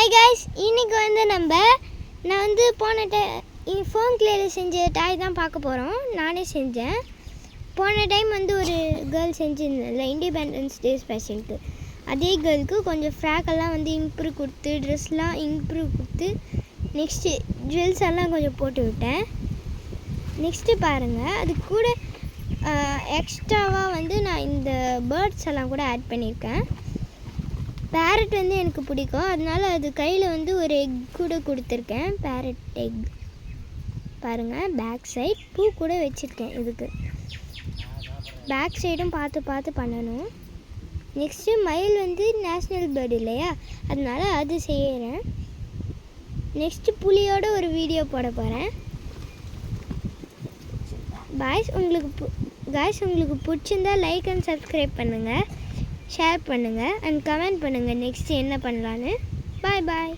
Hi guys, இன்றைக்கி வந்து நான் வந்து போன ஃபோன் கிளேயில் செஞ்ச டாய் தான் பார்க்க போகிறோம். நானே செஞ்சேன். போன டைம் வந்து ஒரு கேர்ள் செஞ்சுருந்தேன்ல இண்டிபெண்டன்ஸ் டே ஸ்பெஷலுக்கு, அதே கேர்ளுக்கு கொஞ்சம் ஃப்ராக்கெல்லாம் வந்து இம்ப்ரூவ் கொடுத்து, ட்ரெஸ்லாம் இம்ப்ரூவ் கொடுத்து, நெக்ஸ்ட்டு ஜுவல்ஸ் எல்லாம் கொஞ்சம் போட்டு விட்டேன். நெக்ஸ்ட்டு பாருங்கள், அது கூட எக்ஸ்ட்ராவாக வந்து நான் இந்த பேர்ட்ஸ் எல்லாம் கூட ஆட் பண்ணியிருக்கேன். பேரட் வந்து எனக்கு பிடிக்கும், அதனால் அது கையில் வந்து ஒரு எக் கூட கொடுத்துருக்கேன். பேரட் எக் பாருங்கள், பேக் சைட் பூ கூட வச்சுருக்கேன். இதுக்கு பேக் சைடும் பார்த்து பண்ணணும். நெக்ஸ்ட்டு மயில் வந்து நேஷ்னல் பேர்டு இல்லையா, அதனால் அது செய்கிறேன். நெக்ஸ்ட்டு புலியோட ஒரு வீடியோ போட போகிறேன். உங்களுக்கு பிடிச்சிருந்தா லைக் அண்ட் சப்ஸ்கிரைப் பண்ணுங்கள், ஷேர் பண்ணுங்கள் அண்ட் கமெண்ட் பண்ணுங்கள் நெக்ஸ்ட் என்ன பண்ணலான்னு. பாய்.